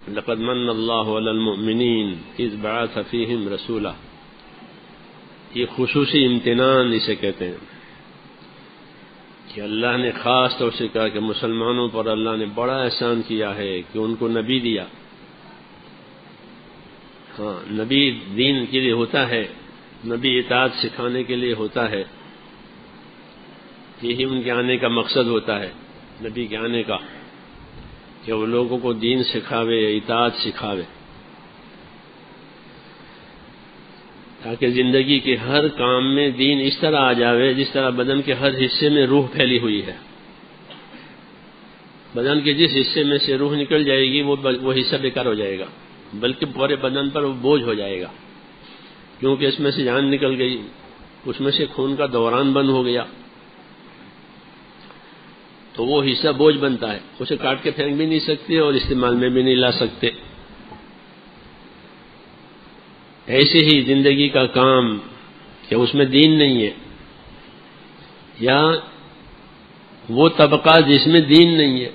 لقد من اللہ علی المؤمنین اذ بعث فیہم رسولا، یہ خصوصی امتنان اسے کہتے ہیں کہ اللہ نے خاص طور سے کہا کہ مسلمانوں پر اللہ نے بڑا احسان کیا ہے کہ ان کو نبی دیا۔ ہاں، نبی دین کے لیے ہوتا ہے، نبی اطاعت سکھانے کے لیے ہوتا ہے، یہی ان کے آنے کا مقصد ہوتا ہے، نبی کے آنے کا، کہ وہ لوگوں کو دین سکھاوے، اطاعت سکھاوے، تاکہ زندگی کے ہر کام میں دین اس طرح آ جاوے جس طرح بدن کے ہر حصے میں روح پھیلی ہوئی ہے۔ بدن کے جس حصے میں سے روح نکل جائے گی وہ حصہ بیکار ہو جائے گا، بلکہ پورے بدن پر وہ بوجھ ہو جائے گا، کیونکہ اس میں سے جان نکل گئی، اس میں سے خون کا دوران بند ہو گیا، تو وہ حصہ بوجھ بنتا ہے، اسے کاٹ کے پھینک بھی نہیں سکتے اور استعمال میں بھی نہیں لا سکتے۔ ایسے ہی زندگی کا کام کہ اس میں دین نہیں ہے، یا وہ طبقہ جس میں دین نہیں ہے،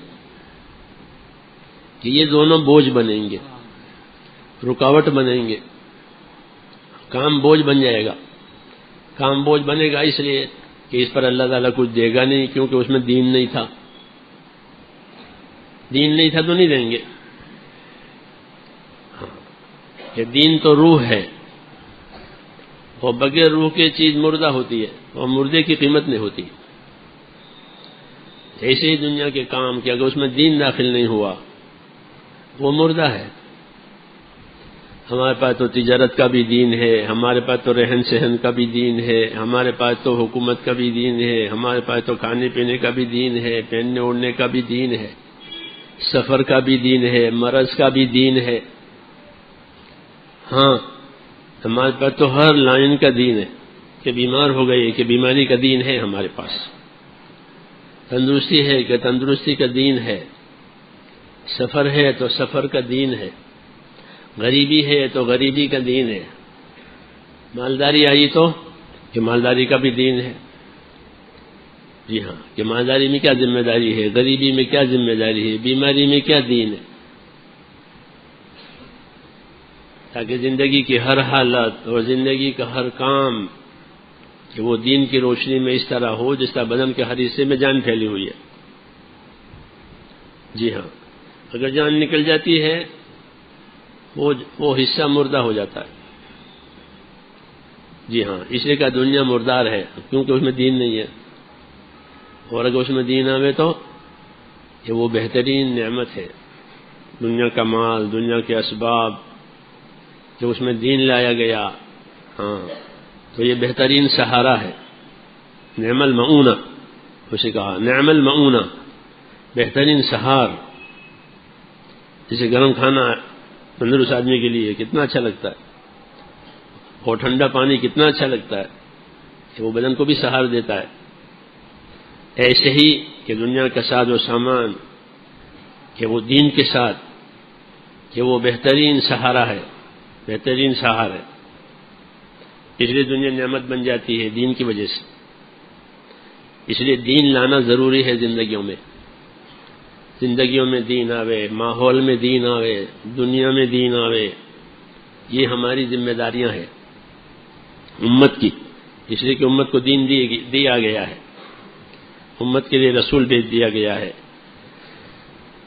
کہ یہ دونوں بوجھ بنیں گے، رکاوٹ بنیں گے، کام بوجھ بن جائے گا۔ کام بوجھ بنے گا اس لیے کہ اس پر اللہ تعالیٰ کچھ دے گا نہیں، کیونکہ اس میں دین نہیں تھا۔ دین نہیں تھا تو نہیں دیں گے۔ کہ دین تو روح ہے، اور بغیر روح کی چیز مردہ ہوتی ہے، اور مردے کی قیمت نہیں ہوتی۔ ایسے ہی دنیا کے کام کہ اگر اس میں دین داخل نہیں ہوا وہ مردہ ہے۔ ہمارے پاس تو تجارت کا بھی دین ہے، ہمارے پاس تو رہن سہن کا بھی دین ہے، ہمارے پاس تو حکومت کا بھی دین ہے، ہمارے پاس تو کھانے پینے کا بھی دین ہے، پہننے اوڑھنے کا بھی دین ہے، سفر کا بھی دین ہے، مرض کا بھی دین ہے۔ ہاں، ہمارے پاس تو ہر لائن کا دین ہے، کہ بیمار ہو گئے کہ بیماری کا دین ہے ہمارے پاس، تندرستی ہے کہ تندرستی کا دین ہے، سفر ہے تو سفر کا دین ہے، غریبی ہے تو غریبی کا دین ہے، مالداری آئی تو کہ مالداری کا بھی دین ہے۔ جی ہاں، کہ مالداری میں کیا ذمہ داری ہے، غریبی میں کیا ذمہ داری ہے، بیماری میں کیا دین ہے، تاکہ زندگی کی ہر حالت اور زندگی کا ہر کام کہ وہ دین کی روشنی میں اس طرح ہو جس طرح بدن کے ہر حصے میں جان پھیلی ہوئی ہے۔ جی ہاں، اگر جان نکل جاتی ہے وہ حصہ مردہ ہو جاتا ہے۔ جی ہاں، اس لیے کہ دنیا مردار ہے، کیونکہ اس میں دین نہیں ہے، اور اگر اس میں دین آوے تو یہ وہ بہترین نعمت ہے، دنیا کا مال، دنیا کے اسباب، کہ اس میں دین لایا گیا، ہاں تو یہ بہترین سہارا ہے۔ نعم المعونہ، اسے کہا نعم المعونہ، بہترین سہار۔ جسے گرم کھانا تندرست آدمی کے لیے کتنا اچھا لگتا ہے، اور ٹھنڈا پانی کتنا اچھا لگتا ہے، کہ وہ بدن کو بھی سہار دیتا ہے۔ ایسے ہی کہ دنیا کا ساز و سامان کہ وہ دین کے ساتھ کہ وہ بہترین سہارا ہے، بہترین سہار ہے، اس لیے دنیا نعمت بن جاتی ہے دین کی وجہ سے۔ اس لیے دین لانا ضروری ہے زندگیوں میں دین آوے، ماحول میں دین آوے، دنیا میں دین آوے، یہ ہماری ذمہ داریاں ہیں امت کی۔ اس لیے کہ امت کو دین دیا گیا ہے، امت کے لیے رسول بھیج دیا گیا ہے،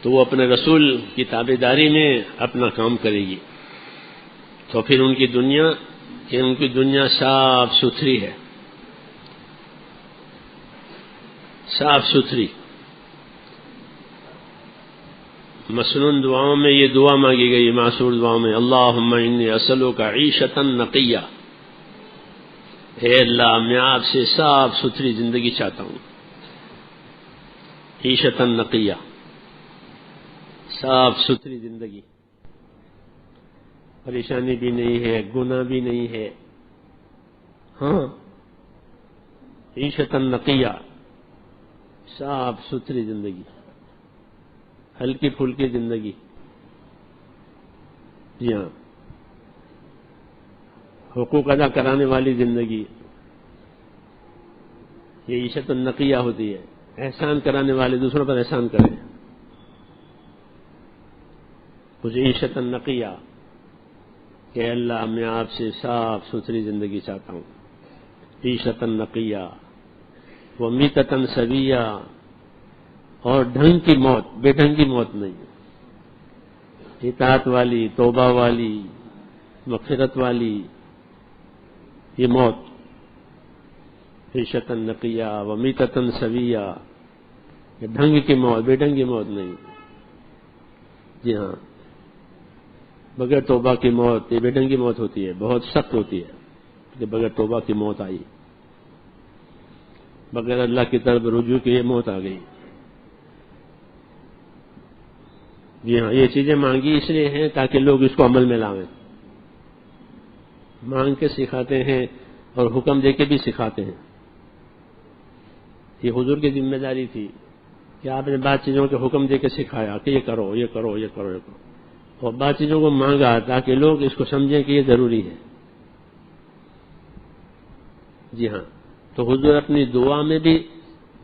تو وہ اپنے رسول کی تابعداری میں اپنا کام کرے گی، تو پھر ان کی دنیا صاف ستھری ہے، صاف ستھری۔ مسنون دعاؤں میں یہ دعا مانگی گئی، معصور دعاؤں میں، اللہم انی اسألک عیشۃ نقیہ، اے اللہ میں آپ سے صاف ستھری زندگی چاہتا ہوں، عیشۃ نقیہ، صاف ستھری زندگی، پریشانی بھی نہیں ہے، گناہ بھی نہیں ہے، ہاں عیشۃ نقیہ، صاف ستھری زندگی، ہلکی پھلکی زندگی۔ جی ہاں، حقوق ادا کرانے والی زندگی، یہ عیشت النقیہ ہوتی ہے۔ احسان کرانے والے دوسروں پر احسان کریں، کچھ عیشت نقیہ کہ اللہ میں آپ سے صاف ستھری زندگی چاہتا ہوں، عیشت نقیہ ومیتۃ سویہ، اور ڈھنگ کی موت، بے ڈھنگ کی موت نہیں، اطاعت والی، توبہ والی، مغفرت والی یہ موت، عیشت نقیہ ومیتۃ سویہ، یہ ڈھنگ کی موت، بے ڈھنگ کی موت نہیں۔ جی ہاں، بغیر توبہ کی موت یہ بے ڈھنگ کی موت ہوتی ہے، بہت سخت ہوتی ہے کہ بغیر توبہ کی موت آئی، بغیر اللہ کی طرف رجوع کی یہ موت آ گئی۔ جی ہاں، یہ چیزیں مانگی اس لیے ہیں تاکہ لوگ اس کو عمل میں لاویں، مانگ کے سکھاتے ہیں اور حکم دے کے بھی سکھاتے ہیں۔ یہ حضور کی ذمہ داری تھی کہ آپ نے بعض چیزوں کے حکم دے کے سکھایا کہ یہ کرو، یہ کرو، یہ کرو، یہ کرو، اور بعض چیزوں کو مانگا تاکہ لوگ اس کو سمجھیں کہ یہ ضروری ہے۔ جی ہاں، تو حضور اپنی دعا میں بھی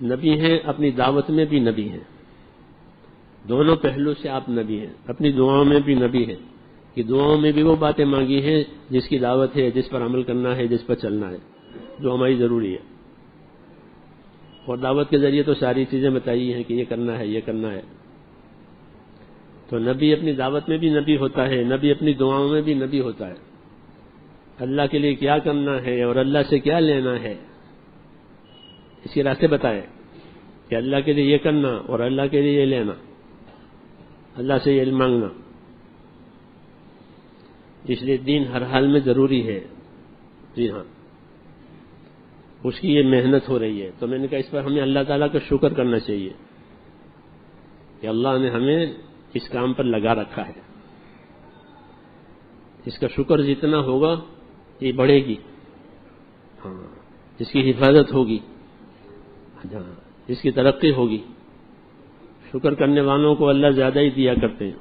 نبی ہیں، اپنی دعوت میں بھی نبی ہیں، دونوں پہلو سے آپ نبی ہیں، اپنی دعاؤں میں بھی نبی ہیں کہ دعاؤں میں بھی وہ باتیں مانگی ہیں جس کی دعوت ہے، جس پر عمل کرنا ہے، جس پر چلنا ہے، جو ہماری ضروری ہے، اور دعوت کے ذریعے تو ساری چیزیں بتائی ہیں کہ یہ کرنا ہے، یہ کرنا ہے۔ تو نبی اپنی دعوت میں بھی نبی ہوتا ہے، نبی اپنی دعاؤں میں بھی نبی ہوتا ہے، اللہ کے لیے کیا کرنا ہے اور اللہ سے کیا لینا ہے اس کے راستے بتائے کہ اللہ کے لیے یہ کرنا اور اللہ کے لیے یہ لینا، اللہ سے یہ مانگنا۔ اس لیے دین ہر حال میں ضروری ہے۔ جی ہاں، اس کی یہ محنت ہو رہی ہے، تو میں نے کہا اس پر ہمیں اللہ تعالیٰ کا شکر کرنا چاہیے کہ اللہ نے ہمیں اس کام پر لگا رکھا ہے۔ اس کا شکر جتنا ہوگا یہ بڑھے گی، ہاں، اس کی حفاظت ہوگی، ہاں، اس کی ترقی ہوگی۔ شکر کرنے والوں کو اللہ زیادہ ہی دیا کرتے ہیں،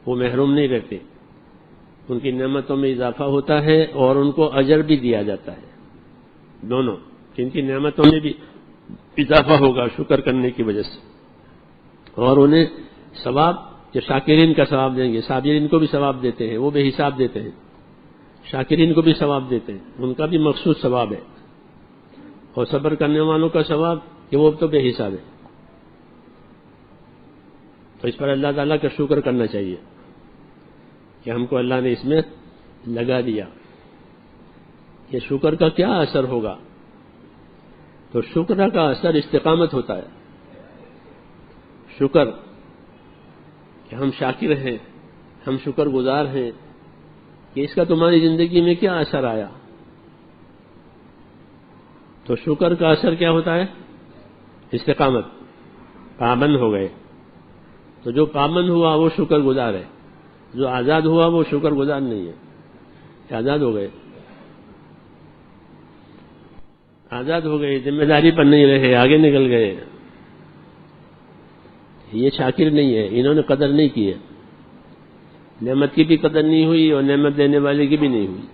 وہ محروم نہیں رہتے، ان کی نعمتوں میں اضافہ ہوتا ہے اور ان کو اجر بھی دیا جاتا ہے، دونوں، ان کی نعمتوں میں بھی اضافہ ہوگا شکر کرنے کی وجہ سے، اور انہیں ثواب، جو شاکرین کا ثواب دیں گے، صابرین کو بھی ثواب دیتے ہیں، وہ بے حساب دیتے ہیں، شاکرین کو بھی ثواب دیتے ہیں، ان کا بھی مخصوص ثواب ہے، اور صبر کرنے والوں کا ثواب کہ وہ تو بے حساب ہے۔ تو اس پر اللہ تعالیٰ کا شکر کرنا چاہیے کہ ہم کو اللہ نے اس میں لگا دیا۔ یہ شکر کا کیا اثر ہوگا؟ تو شکر کا اثر استقامت ہوتا ہے۔ شکر کہ ہم شاکر ہیں، ہم شکر گزار ہیں، کہ اس کا تمہاری زندگی میں کیا اثر آیا؟ تو شکر کا اثر کیا ہوتا ہے؟ استقامت، پابند ہو گئے۔ تو جو پابند ہوا وہ شکر گزار ہے، جو آزاد ہوا وہ شکر گزار نہیں ہے، کہ آزاد ہو گئے، آزاد ہو گئے، ذمہ داری پر نہیں رہے، آگے نکل گئے، یہ شاکر نہیں ہے، انہوں نے قدر نہیں کی ہے، نعمت کی بھی قدر نہیں ہوئی اور نعمت دینے والے کی بھی نہیں ہوئی،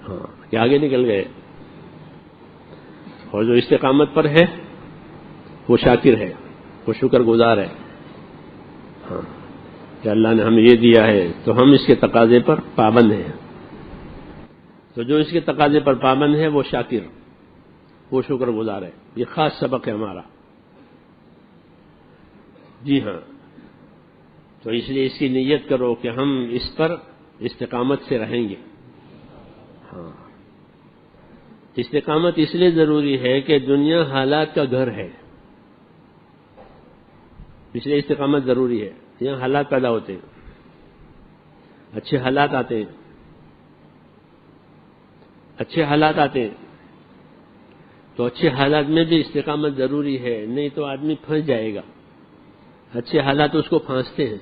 ہاں، کہ آگے نکل گئے۔ اور جو استقامت پر ہے وہ شاکر ہے، وہ شکر گزار ہے، ہاں، کہ اللہ نے ہمیں یہ دیا ہے تو ہم اس کے تقاضے پر پابند ہیں۔ تو جو اس کے تقاضے پر پابند ہے وہ شاکر، وہ شکر گزار ہے۔ یہ خاص سبق ہے ہمارا۔ جی ہاں، تو اس لیے اس کی نیت کرو کہ ہم اس پر استقامت سے رہیں گے۔ ہاں، استقامت اس لیے ضروری ہے کہ دنیا حالات کا گھر ہے، اس لیے استقامت ضروری ہے۔ یہاں حالات پیدا ہوتے ہیں، اچھے حالات آتے ہیں، اچھے حالات آتے ہیں، تو اچھے حالات میں بھی استقامت ضروری ہے، نہیں تو آدمی پھنس جائے گا۔ اچھے حالات اس کو پھانستے ہیں،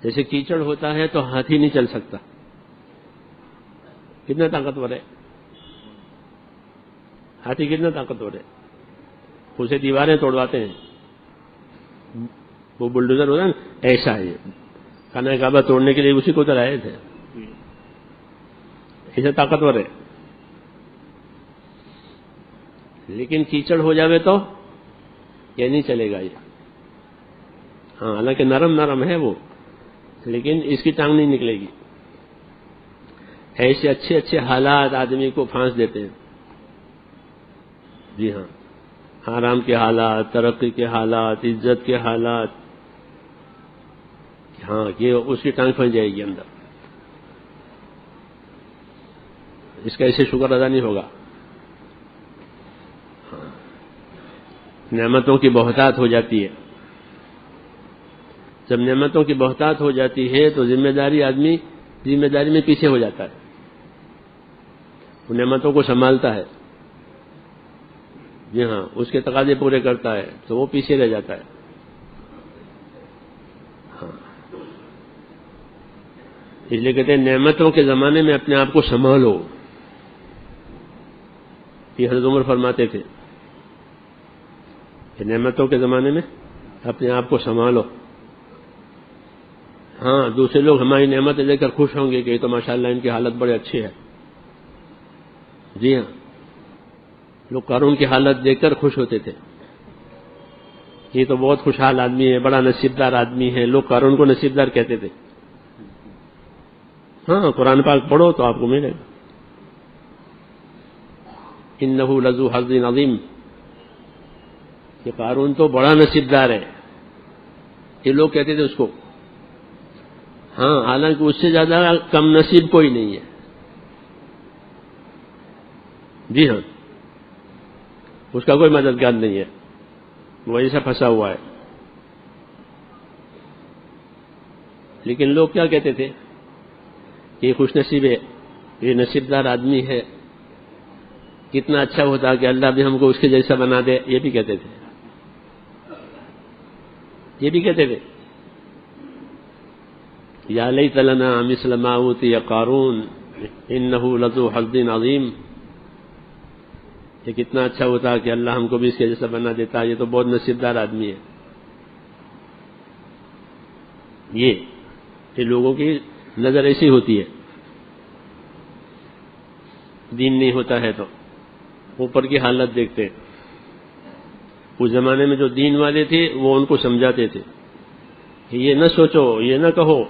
جیسے کیچڑ ہوتا ہے تو ہاتھی نہیں چل سکتا، کتنا طاقتور ہے ہاتھی، کتنا طاقتور ہے، اسے دیواریں توڑواتے ہیں، وہ بلڈوزر ہوتا ہے نا، ایسا ہے، خانہ کعبہ توڑنے کے لیے اسی کو تو لائے تھے، ایسا طاقتور ہے۔ لیکن کیچڑ ہو جاوے تو یہ نہیں چلے گا، ہاں حالانکہ نرم نرم ہے وہ، لیکن اس کی ٹانگ نہیں نکلے گی. ایسے اچھے اچھے حالات آدمی کو پھانس دیتے ہیں. جی ہاں، آرام کے حالات، ترقی کے حالات، عزت کے حالات، ہاں یہ اس کی ٹانگ پھنس جائے گی اندر. اس کا ایسے شکر ادا نہیں ہوگا. نعمتوں کی بہتات ہو جاتی ہے. جب نعمتوں کی بہتات ہو جاتی ہے تو آدمی ذمہ داری میں پیچھے ہو جاتا ہے. وہ نعمتوں کو سنبھالتا ہے، جی ہاں، اس کے تقاضے پورے کرتا ہے تو وہ پیچھے رہ جاتا ہے. ہاں اس لیے کہتے ہیں نعمتوں کے زمانے میں اپنے آپ کو سنبھالو. یہ حضرت عمر فرماتے تھے کہ نعمتوں کے زمانے میں اپنے آپ کو سنبھالو. ہاں دوسرے لوگ ہماری نعمتیں لے کر خوش ہوں گے کہ یہ تو ماشاءاللہ ان کی حالت بڑے اچھی ہے. جی ہاں، لوگ قارون کی حالت دیکھ کر خوش ہوتے تھے، یہ تو بہت خوشحال آدمی ہے، بڑا نصیبدار آدمی ہے. لوگ قارون کو نصیبدار کہتے تھے. ہاں قرآن پاک پڑھو تو آپ کو ملے گا. انہ لذو حظ عظیم، کہ قارون تو بڑا نصیبدار ہے، یہ لوگ کہتے تھے اس کو. ہاں حالانکہ اس سے زیادہ کم نصیب کوئی نہیں ہے. جی ہاں، اس کا کوئی مددگار نہیں ہے، وہ ایسا پھنسا ہوا ہے. لیکن لوگ کیا کہتے تھے کہ یہ خوش نصیب ہے، یہ نصیبدار آدمی ہے، کتنا اچھا ہوتا کہ اللہ بھی ہم کو اس کے جیسا بنا دے. یہ بھی کہتے تھے، یہ بھی کہتے تھے یا لیت لنا مثل ما اوتی قارون انہ لذو حظ عظیم. یہ کتنا اچھا ہوتا کہ اللہ ہم کو بھی اس کے جیسا بنا دیتا، یہ تو بہت نصیبدار آدمی ہے. یہ لوگوں کی نظر ایسی ہوتی ہے. دین نہیں ہوتا ہے تو اوپر کی حالت دیکھتے. اس زمانے میں جو دین والے تھے وہ ان کو سمجھاتے تھے کہ یہ نہ سوچو، یہ نہ کہو،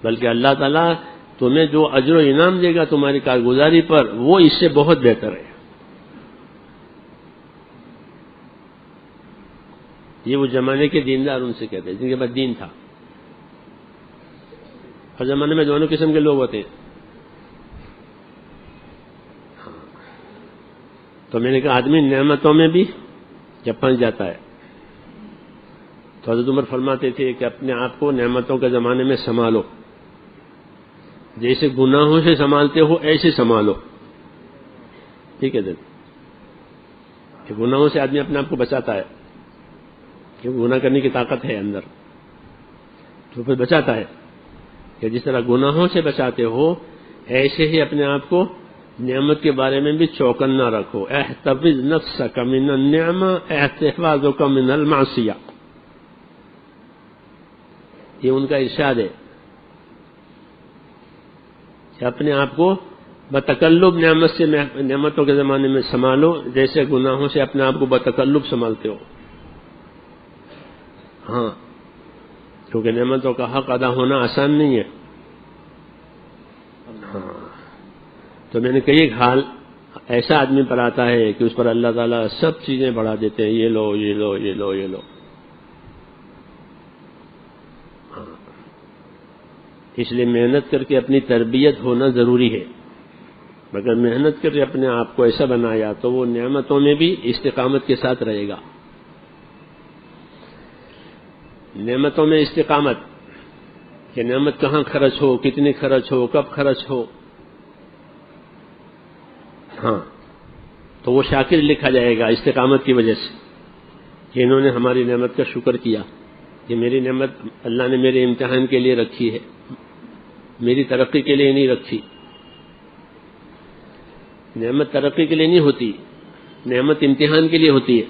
بلکہ اللہ تعالیٰ تمہیں جو اجر و انعام دے گا تمہاری کارگزاری پر وہ اس سے بہت بہتر ہے. یہ وہ زمانے کے دیندار ان سے کہتے ہیں جن کے پاس دین تھا. ہر زمانے میں دونوں قسم کے لوگ ہوتے ہیں. تو میں نے کہا آدمی نعمتوں میں بھی جب پھنس جاتا ہے تو حضرت عمر فرماتے تھے کہ اپنے آپ کو نعمتوں کے زمانے میں سنبھالو، جیسے گناہوں سے سنبھالتے ہو ایسے سنبھالو. ٹھیک ہے کہ گناہوں سے آدمی اپنے آپ کو بچاتا ہے، کیونکہ گناہ کرنے کی طاقت ہے اندر، تو پھر بچاتا ہے. کہ جس طرح گناہوں سے بچاتے ہو ایسے ہی اپنے آپ کو نعمت کے بارے میں بھی چوکنا رکھو. احتفظ نفسک من النعمہ احتفاظک من المعصیہ، یہ ان کا ارشاد ہے کہ اپنے آپ کو بتکلب نعمت سے نعمتوں کے زمانے میں سنبھالو جیسے گناہوں سے اپنے آپ کو بتکلب سنبھالتے ہو. ہاں کیونکہ نعمتوں کا حق ادا ہونا آسان نہیں ہے. ہاں تو میں نے کئی حال ایسا آدمی پر آتا ہے کہ اس پر اللہ تعالیٰ سب چیزیں بڑھا دیتے ہیں، یہ لو یہ لو یہ لو یہ لو. اس لیے محنت کر کے اپنی تربیت ہونا ضروری ہے. مگر محنت کر کے اپنے آپ کو ایسا بنایا تو وہ نعمتوں میں بھی استقامت کے ساتھ رہے گا. نعمتوں میں استقامت، کہ نعمت کہاں خرچ ہو، کتنی خرچ ہو، کب خرچ ہو. ہاں تو وہ شاکر لکھا جائے گا استقامت کی وجہ سے کہ انہوں نے ہماری نعمت کا شکر کیا. کہ میری نعمت اللہ نے میرے امتحان کے لیے رکھی ہے، میری ترقی کے لیے نہیں رکھی. نعمت ترقی کے لیے نہیں ہوتی، نعمت امتحان کے لیے ہوتی ہے.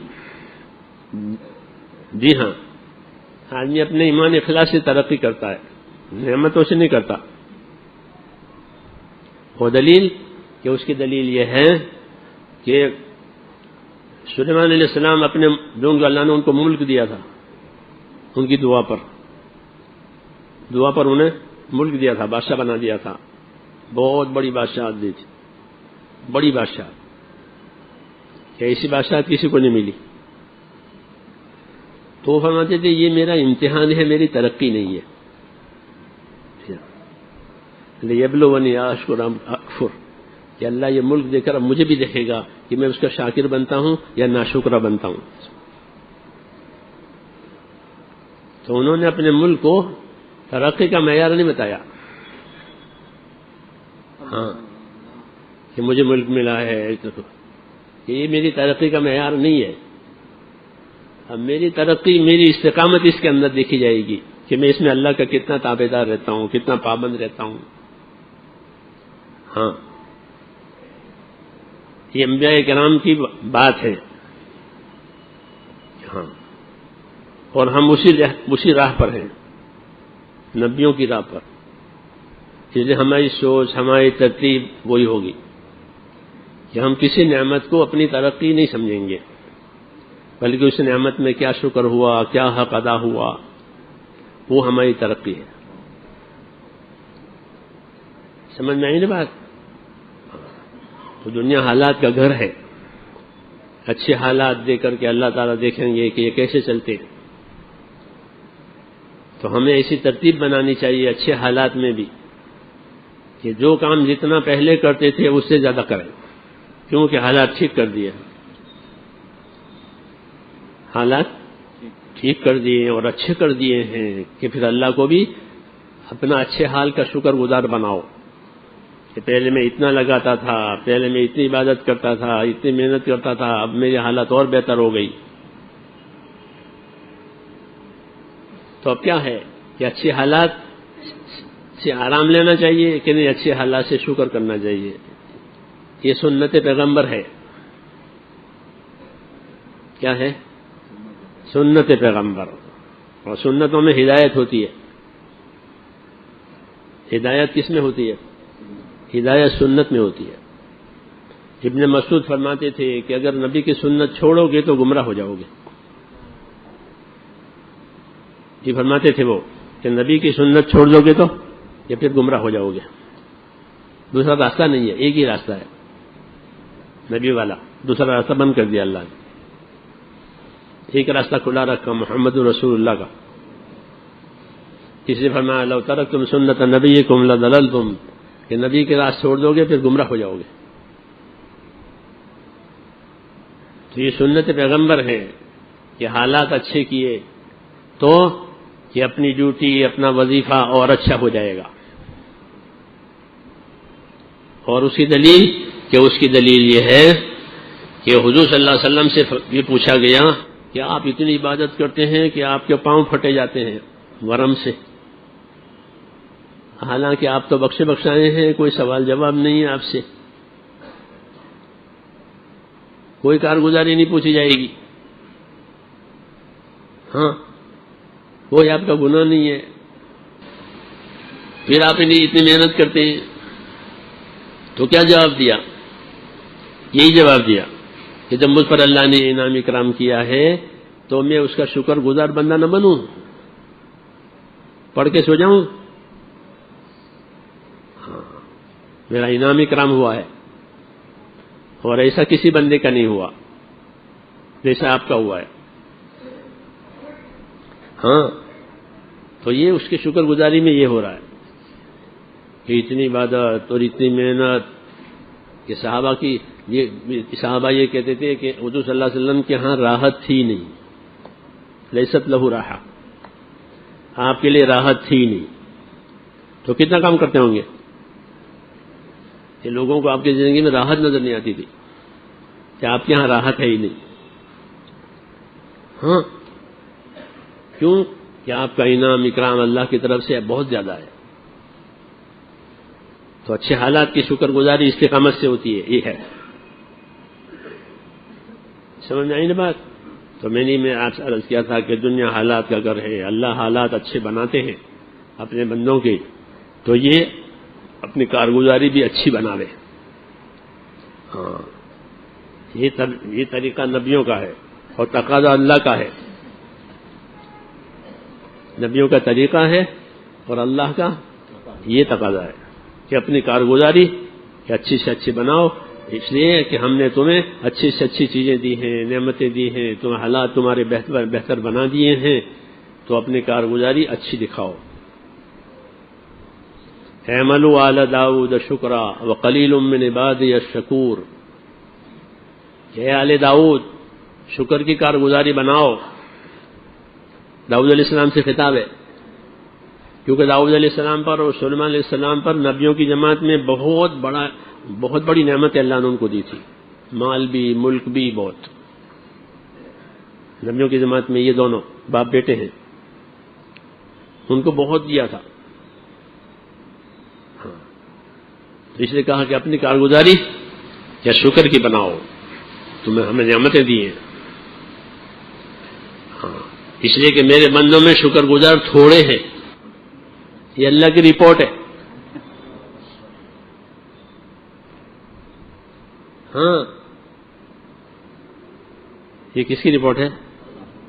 جی ہاں، آدمی اپنے ایمان اخلاص سے ترقی کرتا ہے، نعمتوں سے نہیں کرتا. وہ دلیل کہ اس کی دلیل یہ ہے کہ سلیمان علیہ السلام اپنے جو اللہ نے ان کو ملک دیا تھا ان کی دعا پر انہیں ملک دیا تھا، بادشاہ بنا دیا تھا، بہت بڑی بادشاہت دی تھی، بڑی بادشاہ، کہ ایسی بادشاہت کسی کو نہیں ملی. تو وہ فرماتے تھے یہ میرا امتحان ہے، میری ترقی نہیں ہے. لیبلونی اشکر ام اکفر، کہ اللہ یہ ملک دے کر اب مجھے بھی دیکھے گا کہ میں اس کا شاکر بنتا ہوں یا ناشکرہ بنتا ہوں. تو انہوں نے اپنے ملک کو ترقی کا معیار نہیں بتایا، ہاں کہ مجھے ملک ملا ہے کہ یہ میری ترقی کا معیار نہیں ہے. اب میری ترقی، میری استقامت اس کے اندر دیکھی جائے گی کہ میں اس میں اللہ کا کتنا تابعدار رہتا ہوں، کتنا پابند رہتا ہوں. ہاں یہ انبیاء کرام کی بات ہے. ہاں اور ہم اسی راہ پر ہیں، نبیوں کی راہ پر. اس لیے ہماری سوچ، ہماری ترتیب وہی ہوگی کہ ہم کسی نعمت کو اپنی ترقی نہیں سمجھیں گے، بلکہ اس نعمت میں کیا شکر ہوا، کیا حق ادا ہوا، وہ ہماری ترقی ہے. سمجھ میں آئی نا بات؟ تو دنیا حالات کا گھر ہے. اچھے حالات دے کر کے اللہ تعالیٰ دیکھیں گے کہ یہ کیسے چلتے ہیں. تو ہمیں ایسی ترتیب بنانی چاہیے اچھے حالات میں بھی کہ جو کام جتنا پہلے کرتے تھے اس سے زیادہ کریں، کیونکہ حالات ٹھیک کر دیے، حالات ٹھیک کر دیے اور اچھے کر دیے ہیں کہ پھر اللہ کو بھی اپنا اچھے حال کا شکر گزار بناؤ کہ پہلے میں اتنا لگاتا تھا، پہلے میں اتنی عبادت کرتا تھا، اتنی محنت کرتا تھا، اب میری حالت اور بہتر ہو گئی. تو اب کیا ہے کہ اچھے حالات سے آرام لینا چاہیے کہ نہیں، اچھے حالات سے شکر کرنا چاہیے. یہ سنت پیغمبر ہے. کیا ہے؟ سنت پیغمبر. اور سنتوں میں ہدایت ہوتی ہے. ہدایت کس میں ہوتی ہے؟ ہدایت سنت میں ہوتی ہے. ابن مسعود فرماتے تھے کہ اگر نبی کی سنت چھوڑو گے تو گمراہ ہو جاؤ گے. جی فرماتے تھے وہ کہ نبی کی سنت چھوڑ دو گے تو یا پھر گمراہ ہو جاؤ گے. دوسرا راستہ نہیں ہے، ایک ہی راستہ ہے نبی والا، دوسرا راستہ بند کر دیا اللہ نے. ایک راستہ کھلا رکھا محمد رسول اللہ کا. اس لیے فرمایا لو ترکتم سنت نبیکم لضللتم، کہ نبی کے راست چھوڑ دو گے پھر گمراہ ہو جاؤ گے. تو یہ سنت پیغمبر ہے کہ حالات اچھے کیے تو کہ اپنی ڈیوٹی، اپنا وظیفہ اور اچھا ہو جائے گا. اور اس کی دلیل یہ ہے کہ حضور صلی اللہ علیہ وسلم سے یہ پوچھا گیا کہ آپ اتنی عبادت کرتے ہیں کہ آپ کے پاؤں پھٹے جاتے ہیں ورم سے، حالانکہ آپ تو بخشائے ہیں، کوئی سوال جواب نہیں ہے آپ سے، کوئی کارگزاری نہیں پوچھی جائے گی. ہاں کوئی آپ کا گناہ نہیں ہے، پھر آپ اتنی محنت کرتے ہیں. تو کیا جواب دیا؟ یہی جواب دیا کہ جب مجھ پر اللہ نے انعام اکرام کیا ہے تو میں اس کا شکر گزار بندہ نہ بنوں، پڑھ کے سو جاؤں. ہاں میرا انعام اکرام ہوا ہے اور ایسا کسی بندے کا نہیں ہوا جیسا آپ کا ہوا ہے. ہاں تو یہ اس کے شکر گزاری میں یہ ہو رہا ہے کہ اتنی عبادت اور اتنی محنت کہ صحابہ یہ کہتے تھے کہ حضور صلی اللہ علیہ وسلم کے ہاں راحت تھی نہیں، لیست لہو راحہ، آپ کے لیے راحت تھی نہیں. تو کتنا کام کرتے ہوں گے کہ لوگوں کو آپ کی زندگی میں راحت نظر نہیں آتی تھی کہ آپ کے ہاں راحت ہے ہی نہیں. ہاں کیوں کہ آپ کا انعام اکرام اللہ کی طرف سے بہت زیادہ ہے. تو اچھے حالات کی شکر گزاری استقامت سے ہوتی ہے. یہ ہے، سمجھ میں آئی نا بات؟ تو میں نے آپ سے عرض کیا تھا کہ دنیا حالات کا گھر ہے. اللہ حالات اچھے بناتے ہیں اپنے بندوں کے، تو یہ اپنی کارگزاری بھی اچھی بناوے. ہاں یہ طریقہ نبیوں کا ہے اور تقاضا اللہ کا ہے. نبیوں کا طریقہ ہے اور اللہ کا یہ تقاضا ہے کہ اپنی کارگزاری کہ اچھی سے اچھی بناؤ، اس لیے کہ ہم نے تمہیں اچھی سے اچھی چیزیں دی ہیں، نعمتیں دی ہیں، تمہیں حالات تمہارے بہتر بنا دیے ہیں، تو اپنی کارگزاری اچھی دکھاؤ۔ اعملوا آل داؤد شکرا وقلیل من عبادی الشکور، کہ آل داؤد شکر کی کارگزاری بناؤ۔ داؤد علیہ السلام سے خطاب ہے، کیونکہ داؤد علیہ السلام پر اور سلیمان علیہ السلام پر نبیوں کی جماعت میں بہت بڑی نعمت اللہ نے ان کو دی تھی، مال بھی، ملک بھی بہت۔ نبیوں کی جماعت میں یہ دونوں باپ بیٹے ہیں، ان کو بہت دیا تھا۔ تو اس نے کہا کہ اپنی کارگزاری یا شکر کی بناؤ، تمہیں ہمیں نعمتیں دی ہیں۔ اس لیے کہ میرے بندوں میں شکر گزار تھوڑے ہیں، یہ اللہ کی رپورٹ ہے۔ ہاں، یہ کس کی رپورٹ ہے؟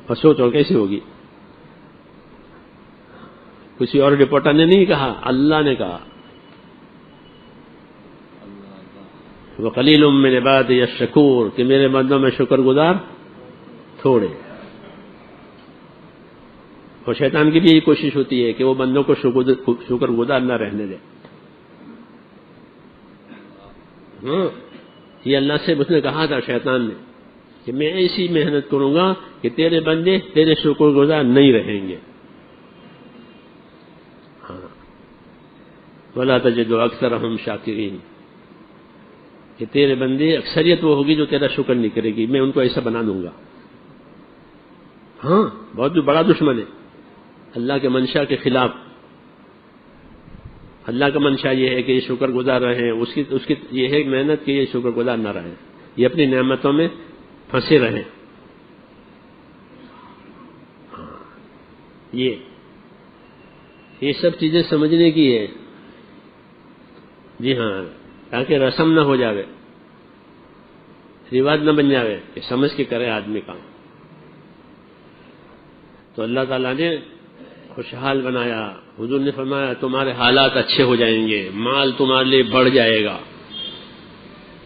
اور سوچو کیسی ہوگی؟ کسی اور رپورٹر نے نہیں کہا، اللہ نے کہا، وقلیل من عبادی الشکور، کہ میرے بندوں میں شکر گزار تھوڑے۔ اور شیطان کی بھی یہ کوشش ہوتی ہے کہ وہ بندوں کو شکر گزار نہ رہنے دے۔ یہ اللہ سے اس نے کہا تھا شیطان نے کہ میں ایسی محنت کروں گا کہ تیرے بندے تیرے شکر گزار نہیں رہیں گے۔ وَلَا تَجِدُ أَكْثَرَهُمْ شَاكِرِينَ، کہ تیرے بندے اکثریت وہ ہوگی جو تیرا شکر نہیں کرے گی، میں ان کو ایسا بنا دوں گا۔ ہاں، بہت بڑا دشمن ہے اللہ کے منشا کے خلاف۔ اللہ کا منشا یہ ہے کہ یہ شکر گزار رہیں، اس کی یہ ہے محنت کہ یہ شکر گزار نہ رہیں، یہ اپنی نعمتوں میں پھنسے رہیں۔ یہ سب چیزیں سمجھنے کی ہے، جی ہاں، تاکہ رسم نہ ہو جاوے، رواج نہ بن جاوے کہ سمجھ کے کرے آدمی کام۔ تو اللہ تعالیٰ نے خوشحال بنایا، حضور نے فرمایا تمہارے حالات اچھے ہو جائیں گے، مال تمہارے لیے بڑھ جائے گا،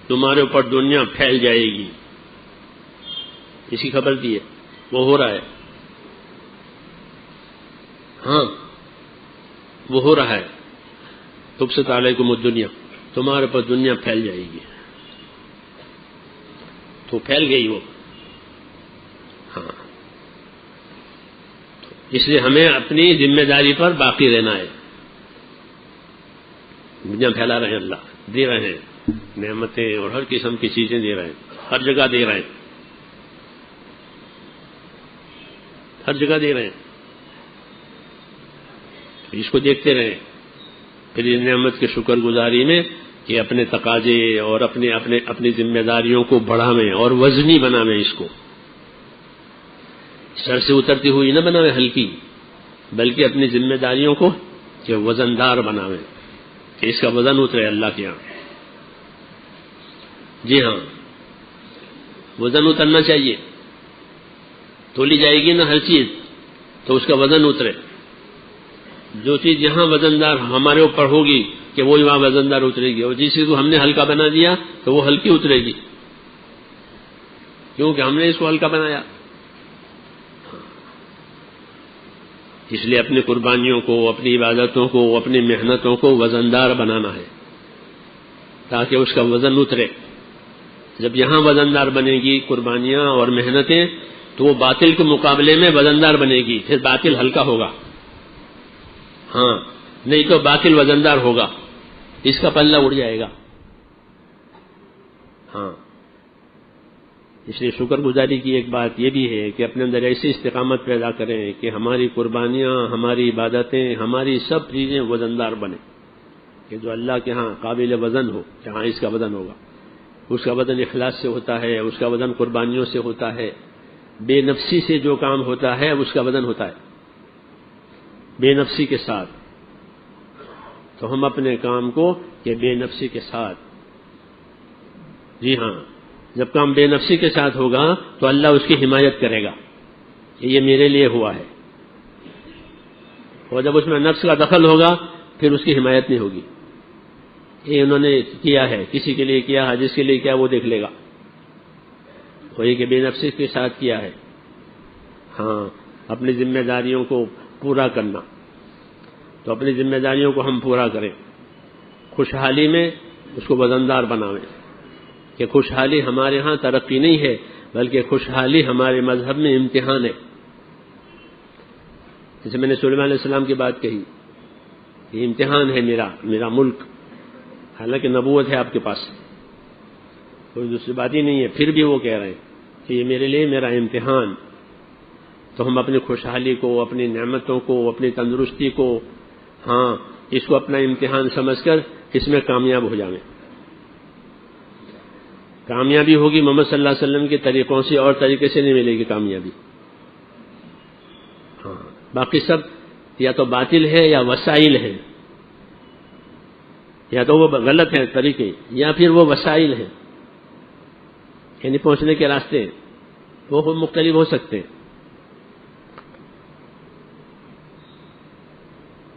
تمہارے اوپر دنیا پھیل جائے گی۔ اسی خبر دی ہے، وہ ہو رہا ہے۔ ہاں، وہ ہو رہا ہے۔ تبسط علیکم الدنیا، تمہارے اوپر دنیا پھیل جائے گی، تو پھیل گئی وہ۔ ہاں، اس لیے ہمیں اپنی ذمہ داری پر باقی رہنا ہے۔ دنیا پھیلا رہے ہیں، اللہ دے رہے ہیں نعمتیں اور ہر قسم کی چیزیں دے رہے ہیں، ہر جگہ دے رہے ہیں، ہر جگہ دے رہے ہیں۔ اس کو دیکھتے رہیں، پھر اس نعمت کے شکر گزاری میں کہ اپنے تقاضے اور اپنی ذمہ داریوں کو بڑھاویں اور وزنی بناویں، اس کو سر سے اترتی ہوئی نہ بناویں ہلکی، بلکہ اپنی ذمہ داریوں کو کہ وزندار بناویں، کہ اس کا وزن اترے اللہ کے یہاں۔ جی ہاں، وزن اترنا چاہیے، تولی جائے گی نا ہر چیز تو اس کا وزن اترے۔ جو چیز یہاں وزندار ہمارے اوپر ہوگی کہ وہ وہاں وزندار اترے گی، اور جس چیز کو ہم نے ہلکا بنا دیا تو وہ ہلکی اترے گی، کیونکہ ہم نے اس کو ہلکا بنایا۔ اس لیے اپنی قربانیوں کو، اپنی عبادتوں کو، اپنی محنتوں کو وزندار بنانا ہے تاکہ اس کا وزن اترے۔ جب یہاں وزندار بنے گی قربانیاں اور محنتیں تو وہ باطل کے مقابلے میں وزندار بنے گی، پھر باطل ہلکا ہوگا۔ ہاں، نہیں تو باطل وزندار ہوگا، اس کا پلہ اڑ جائے گا۔ ہاں، اس لیے شکر گزاری کی ایک بات یہ بھی ہے کہ اپنے اندر ایسی استقامت پیدا کریں کہ ہماری قربانیاں، ہماری عبادتیں، ہماری سب چیزیں وزندار بنیں، کہ جو اللہ کے ہاں قابل وزن ہو، جہاں اس کا وزن ہوگا۔ اس کا وزن اخلاص سے ہوتا ہے، اس کا وزن قربانیوں سے ہوتا ہے، بے نفسی سے جو کام ہوتا ہے اس کا وزن ہوتا ہے، بے نفسی کے ساتھ۔ تو ہم اپنے کام کو کہ بے نفسی کے ساتھ، جی ہاں، جب کام بے نفسی کے ساتھ ہوگا تو اللہ اس کی حمایت کرے گا کہ یہ میرے لیے ہوا ہے، اور جب اس میں نفس کا دخل ہوگا پھر اس کی حمایت نہیں ہوگی. یہ انہوں نے کیا ہے، کسی کے لیے کیا ہے، جس کے لیے کیا وہ دیکھ لے گا. وہی کہ بے نفسی کے ساتھ کیا ہے. ہاں، اپنی ذمہ داریوں کو پورا کرنا، تو اپنی ذمہ داریوں کو ہم پورا کریں. خوشحالی میں اس کو وزندار بناویں کہ خوشحالی ہمارے ہاں ترقی نہیں ہے، بلکہ خوشحالی ہمارے مذہب میں امتحان ہے. جیسے میں نے سلیمان علیہ السلام کی بات کہی، یہ امتحان ہے میرا ملک. حالانکہ نبوت ہے آپ کے پاس، کوئی دوسری بات ہی نہیں ہے، پھر بھی وہ کہہ رہے ہیں کہ یہ میرے لیے میرا امتحان. تو ہم اپنی خوشحالی کو، اپنی نعمتوں کو، اپنی تندرستی کو، ہاں اس کو اپنا امتحان سمجھ کر اس میں کامیاب ہو جائیں. کامیابی ہوگی محمد صلی اللہ علیہ وسلم کے طریقوں سے، اور طریقے سے نہیں ملے گی کامیابی. ہاں، باقی سب یا تو باطل ہے یا وسائل ہے، یا تو وہ غلط ہیں طریقے، یا پھر وہ وسائل ہیں، یعنی پہنچنے کے راستے وہ مختلف ہو سکتے ہیں.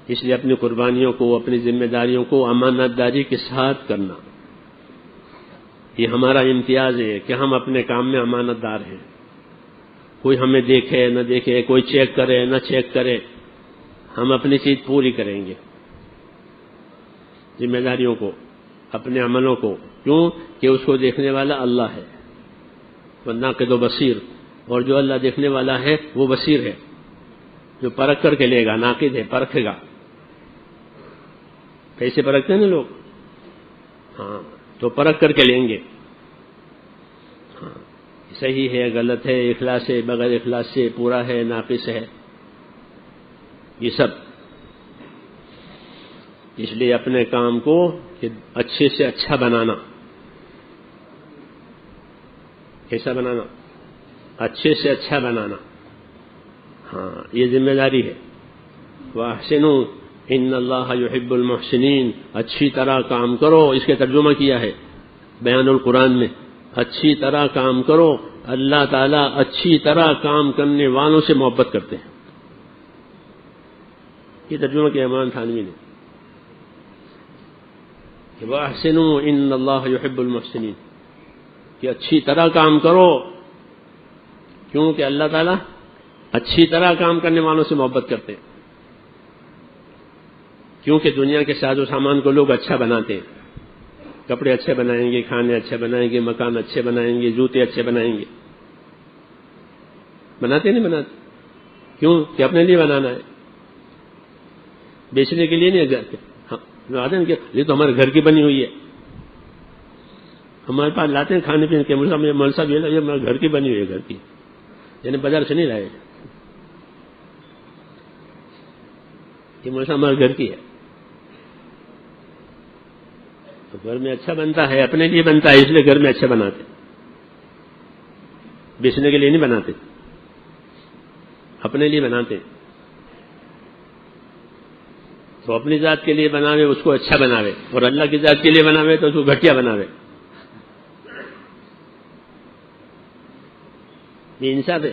اس لیے اپنی قربانیوں کو، اپنی ذمہ داریوں کو امانت داری کے ساتھ کرنا، یہ ہمارا امتیاز ہے کہ ہم اپنے کام میں امانت دار ہیں. کوئی ہمیں دیکھے نہ دیکھے، کوئی چیک کرے نہ چیک کرے، ہم اپنی چیز پوری کریں گے، ذمہ داریوں کو، اپنے عملوں کو. کیوں کہ اس کو دیکھنے والا اللہ ہے، والناقد بصیر، اور جو اللہ دیکھنے والا ہے وہ بصیر ہے، جو پرکھ کر کے لے گا. ناقد ہے، پرکھے گا. کیسے پرکھتے ہیں نا لوگ؟ ہاں، تو پرکھ کر کے لیں گے. ہاں، صحیح ہے، غلط ہے، اخلاص ہے، بغیر اخلاص سے، پورا ہے، ناقص ہے، یہ سب. اس لیے اپنے کام کو اچھے سے اچھا بنانا. کیسا بنانا؟ اچھے سے اچھا بنانا. ہاں، یہ ذمہ داری ہے. وَأَحْسِنُوا إِنَّ اللَّهَ يُحِبُّ الْمُحْسِنِينَ. اچھی طرح کام کرو، اس کے ترجمہ کیا ہے بیان القرآن میں. اچھی طرح کام کرو، اللہ تعالیٰ اچھی طرح کام کرنے والوں سے محبت کرتے ہیں. یہ ترجمہ کیا عمران تھانوی نے کہ وَأَحْسِنُوا إِنَّ اللَّهَ يُحِبُّ الْمُحْسِنِينَ، کہ اچھی طرح کام کرو، کیونکہ اللہ تعالیٰ اچھی طرح کام کرنے والوں سے محبت کرتے ہیں. کیونکہ دنیا کے ساز و سامان کو لوگ اچھا بناتے ہیں، کپڑے اچھے بنائیں گے، کھانے اچھے بنائیں گے، مکان اچھے بنائیں گے، جوتے اچھے بنائیں گے. بناتے نہیں بناتے؟ کیوں کہ اپنے لیے بنانا ہے، بیچنے کے لیے نہیں. آتے ہیں کہ یہ تو ہمارے گھر کی بنی ہوئی ہے، ہمارے پاس لاتے ہیں کھانے پینے کے. مول صاحب یہ ہمارے گھر کی بنی ہوئی ہے، گھر کی، یعنی بازار سے نہیں لائے. یہ مول صاحب ہمارے گھر کی ہے. تو گھر میں اچھا بنتا ہے، اپنے لیے بنتا ہے، اس لیے گھر میں اچھا بناتے، بیچنے کے لیے نہیں بناتے، اپنے لیے بناتے. تو اپنی ذات کے لیے بناوے اس کو اچھا بناوے، اور اللہ کی ذات کے لیے بناوے تو اس کو گھٹیا بناوے. یہ انصاف ہے؟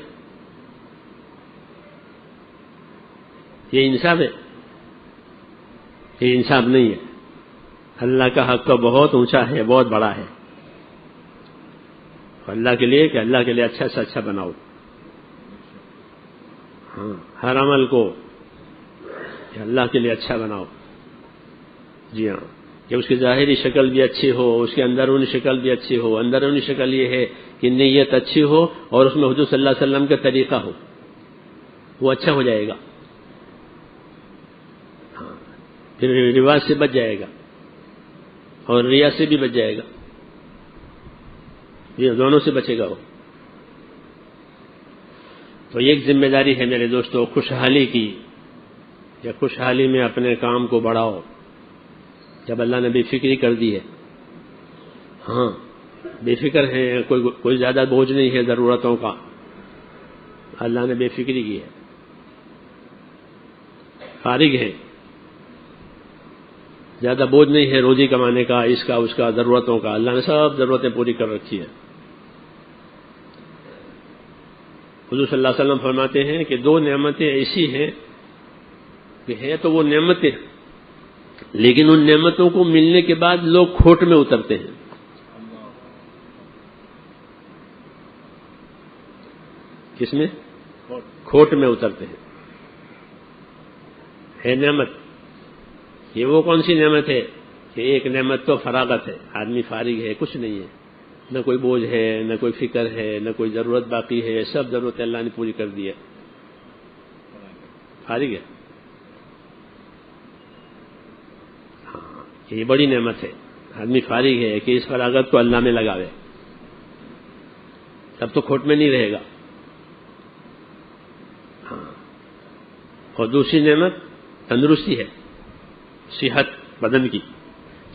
یہ انصاف ہے؟ یہ انصاف نہیں ہے. اللہ کا حق تو بہت اونچا ہے، بہت بڑا ہے. اللہ کے لیے کہ اللہ کے لیے اچھا سے اچھا بناؤ. ہاں، ہر عمل کو کہ اللہ کے لیے اچھا بناؤ. جی ہاں، کہ اس کی ظاہری شکل بھی اچھی ہو، اس کی اندرونی شکل بھی اچھی ہو. اندرونی شکل یہ ہے کہ نیت اچھی ہو اور اس میں حضور صلی اللہ علیہ وسلم کا طریقہ ہو، وہ اچھا ہو جائے گا. ہاں، پھر رواج سے بچ جائے گا اور ریا سے بھی بچ جائے گا. یہ دونوں سے بچے گا وہ. تو ایک ذمہ داری ہے میرے دوستو خوشحالی کی، یا خوشحالی میں اپنے کام کو بڑھاؤ. جب اللہ نے بے فکری کر دی ہے، ہاں بے فکر ہے، کوئی زیادہ بوجھ نہیں ہے ضرورتوں کا، اللہ نے بے فکری کی ہے، فارغ ہے، زیادہ بوجھ نہیں ہے روزی کمانے کا، اس کا اس کا ضرورتوں کا. اللہ نے سب ضرورتیں پوری کر رکھی ہے. حضور صلی اللہ علیہ وسلم فرماتے ہیں کہ دو نعمتیں ایسی ہیں کہ ہے تو وہ نعمتیں، لیکن ان نعمتوں کو ملنے کے بعد لوگ کھوٹ میں اترتے ہیں. کس میں؟ کھوٹ میں اترتے ہیں. ہے نعمت، یہ وہ کون سی نعمت ہے کہ ایک نعمت تو فراغت ہے، آدمی فارغ ہے، کچھ نہیں ہے، نہ کوئی بوجھ ہے، نہ کوئی فکر ہے، نہ کوئی ضرورت باقی ہے، سب ضرورت اللہ نے پوری کر دی ہے، فارغ ہے. ہاں یہ بڑی نعمت ہے، آدمی فارغ ہے کہ اس فراغت کو اللہ میں لگاوے، تب تو کھوٹ میں نہیں رہے گا. ہاں اور دوسری نعمت تندرستی ہے، صحت بدن کی،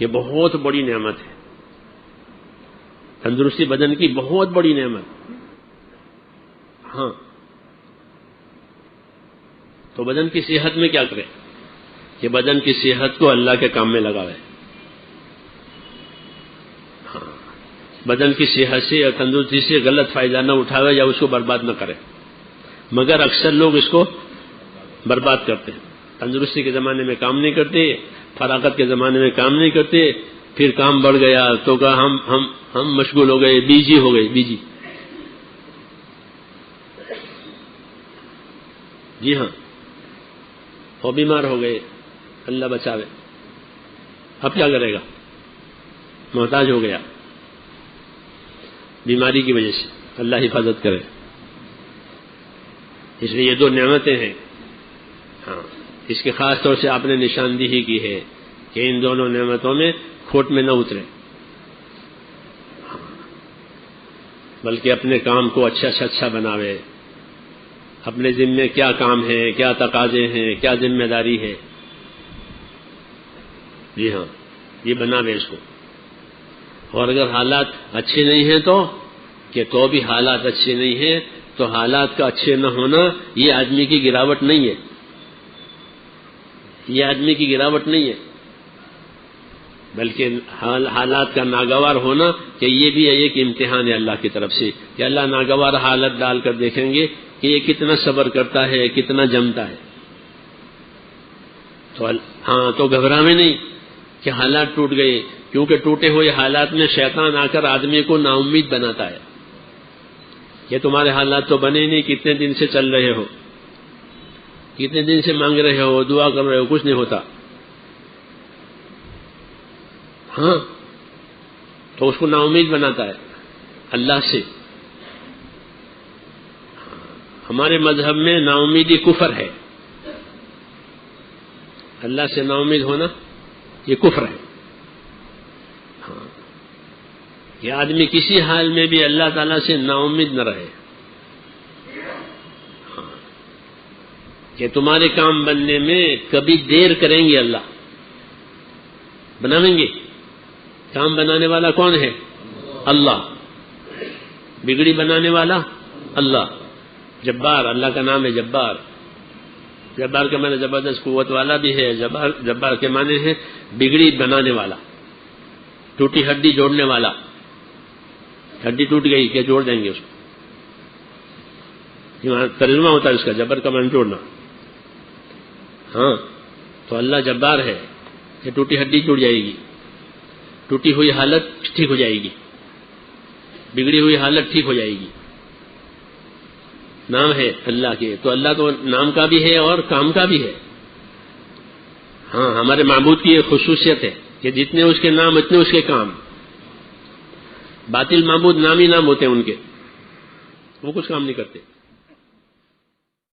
یہ بہت بڑی نعمت ہے. تندرستی بدن کی بہت بڑی نعمت. ہاں تو بدن کی صحت میں کیا کریں کہ بدن کی صحت کو اللہ کے کام میں لگاوے. ہاں بدن کی صحت سے اور تندرستی سے غلط فائدہ نہ اٹھاوے یا اس کو برباد نہ کرے، مگر اکثر لوگ اس کو برباد کرتے ہیں. تندرستی کے زمانے میں کام نہیں کرتے، فراغت کے زمانے میں کام نہیں کرتے، پھر کام بڑھ گیا تو کہا ہم مشغول ہو گئے، بیجی ہو گئے، بیجی. جی ہاں وہ بیمار ہو گئے، اللہ بچاوے. اب کیا کرے گا؟ محتاج ہو گیا بیماری کی وجہ سے، اللہ حفاظت کرے. اس لیے یہ دو نعمتیں ہیں. ہاں اس کے خاص طور سے آپ نے نشاندہی کی ہے کہ ان دونوں نعمتوں میں کھوٹ میں نہ اترے، بلکہ اپنے کام کو اچھا سے اچھا بناوے. اپنے ذمے کیا کام ہے، کیا تقاضے ہیں، کیا ذمہ داری ہے، جی ہاں یہ بناوے اس کو. اور اگر حالات اچھے نہیں ہیں تو بھی حالات اچھے نہیں ہیں تو حالات کا اچھے نہ ہونا یہ آدمی کی گراوٹ نہیں ہے، یہ آدمی کی گراوٹ نہیں ہے، بلکہ حالات کا ناگوار ہونا کہ یہ بھی ایک امتحان ہے اللہ کی طرف سے کہ اللہ ناگوار حالت ڈال کر دیکھیں گے کہ یہ کتنا صبر کرتا ہے، کتنا جمتا ہے. تو گھبراویں نہیں کہ حالات ٹوٹ گئے، کیونکہ ٹوٹے ہوئے حالات میں شیطان آ کر آدمی کو نا امید بناتا ہے. یہ تمہارے حالات تو بنے نہیں، کتنے دن سے چل رہے ہو، کتنے دن سے مانگ رہے ہو، دعا کر رہے ہو، کچھ نہیں ہوتا. ہاں تو اس کو نا امید بناتا ہے اللہ سے. ہمارے مذہب میں نا امیدی کفر ہے، اللہ سے نا امید ہونا یہ کفر ہے. ہاں یہ آدمی کسی حال میں بھی اللہ تعالیٰ سے نا امید نہ رہے. ہاں کہ تمہارے کام بننے میں کبھی دیر کریں گے، اللہ بنائیں گے. کام بنانے والا کون ہے؟ اللہ. بگڑی بنانے والا اللہ. جبار اللہ کا نام ہے، جبار. جبار کے معنی زبردست قوت والا بھی ہے. جبار کے معنی ہے بگڑی بنانے والا، ٹوٹی ہڈی جوڑنے والا. ہڈی ٹوٹ گئی کہ جوڑ دیں گے اس کو، ترجمہ ہوتا ہے اس کا جبر کا معنی جوڑنا. ہاں تو اللہ جبار ہے کہ ٹوٹی ہڈی جڑ جائے گی، ٹوٹی ہوئی حالت ٹھیک ہو جائے گی، بگڑی ہوئی حالت ٹھیک ہو جائے گی. نام ہے اللہ کے، تو اللہ تو نام کا بھی ہے اور کام کا بھی ہے. ہاں ہمارے معبود کی یہ خصوصیت ہے کہ جتنے اس کے نام اتنے اس کے کام. باطل معبود نام ہی نام ہوتے ہیں ان کے، وہ کچھ کام نہیں کرتے.